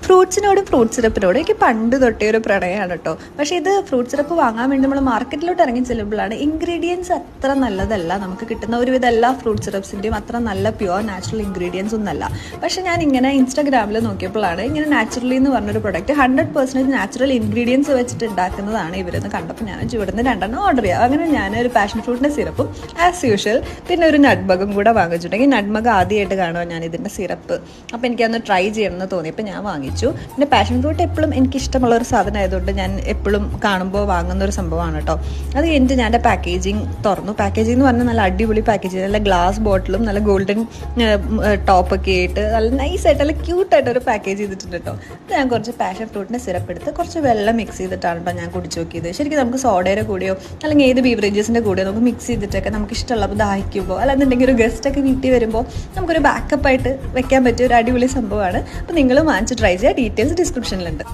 ഫ്രൂട്ട്സിനോടും fruit സിറപ്പിനോടും എനിക്ക് പണ്ട് തൊട്ടേ ഒരു പ്രണയമാണ് കേട്ടോ. പക്ഷേ ഇത് ഫ്രൂട്ട് സിറപ്പ് വാങ്ങാൻ വേണ്ടി നമ്മൾ മാർക്കറ്റിലോട്ട് ഇറങ്ങി ചെല്ലുമ്പോഴാണ് ഇൻഗ്രീഡിയൻസ് അത്ര നല്ലതല്ല. നമുക്ക് കിട്ടുന്ന ഒരുവിധം എല്ലാ ഫ്രൂട്ട് സിറപ്സിൻ്റെയും അത്ര നല്ല പ്യുവർ നാച്ചുറൽ ഇൻഗ്രീഡിയൻസ് ഒന്നല്ല. പക്ഷേ ഞാൻ ഇങ്ങനെ ഇൻസ്റ്റാഗ്രാമിൽ നോക്കിയപ്പോഴാണ് ഇങ്ങനെ നാച്ചുറലി എന്ന് പറഞ്ഞൊരു പ്രൊഡക്റ്റ് 100% നാച്ചുറൽ ഇൻഗ്രീഡിയൻസ് വെച്ചിട്ട് ഉണ്ടാക്കുന്നതാണ് ഇവരെന്ന് കണ്ടപ്പോൾ ഞാൻ ഇവിടുന്ന് 2 ഓർഡർ ചെയ്യാം. അങ്ങനെ ഞാൻ ഒരു പാഷൻ ഫ്രൂട്ടിൻ്റെ സിറപ്പും ആസ് യൂഷ്വൽ പിന്നെ ഒരു നട്ട്ബഗും കൂടെ വാങ്ങിച്ചിട്ടുണ്ടെങ്കിൽ നട്ട്ബഗ് ആദ്യമായിട്ട് കാണുക ഞാൻ ഇതിൻ്റെ സിറപ്പ്. അപ്പോൾ എനിക്കതൊന്ന് ട്രൈ ചെയ്യണമെന്ന് തോന്നിയപ്പോൾ ഞാൻ വാങ്ങിച്ചു. പിന്നെ പാഷൻ ഫ്രൂട്ട് എപ്പോഴും എനിക്കിഷ്ടമുള്ള ഒരു സാധനം ആയതുകൊണ്ട് ഞാൻ എപ്പോഴും കാണുമ്പോൾ വാങ്ങുന്ന ഒരു സംഭവമാണ് കേട്ടോ. അത് കഴിഞ്ഞിട്ട് ഞാൻ എൻ്റെ പാക്കേജിങ് തുറന്നു. പാക്കേജിംഗ് എന്ന് പറഞ്ഞാൽ നല്ല അടിപൊളി പാക്കേജിങ്, നല്ല ഗ്ലാസ് ബോട്ടിലും നല്ല ഗോൾഡൻ ടോപ്പൊക്കെ ആയിട്ട് നല്ല നൈസായിട്ട് നല്ല ക്യൂട്ടായിട്ടൊരു പാക്കേജ് ചെയ്തിട്ടുണ്ട് കേട്ടോ. അത് ഞാൻ കുറച്ച് പാഷൻ ഫ്രൂട്ടിൻ്റെ സിറപ്പ് എടുത്ത് കുറച്ച് വെള്ളം മിക്സ് ചെയ്തിട്ടാണ് കേട്ടോ ഞാൻ കുടിച്ചു നോക്കിയത്. ശരിക്കും നമുക്ക് സോഡയുടെ കൂടെയോ അല്ലെങ്കിൽ ഏത് ബീവറേജസിൻ്റെ കൂടെയോ നമുക്ക് മിക്സ് ചെയ്തിട്ടൊക്കെ നമുക്ക് ഇഷ്ടമുള്ളപ്പോൾ ദാഹിക്കുമ്പോൾ അല്ലാന്നുണ്ടെങ്കിൽ ഒരു ഗസ്റ്റൊക്കെ വീട്ടിൽ വരുമ്പോൾ നമുക്കൊരു ബാക്കപ്പായിട്ട് വെക്കാൻ പറ്റിയ ഒരു അടിപൊളി സംഭവമാണ്. അപ്പോൾ നിങ്ങൾ വാങ്ങിച്ച് ട്രൈ ചെയ്യുക. ഡീറ്റെയിൽസ് ഡിസ്ക്രിപ്ഷനിലുണ്ട്.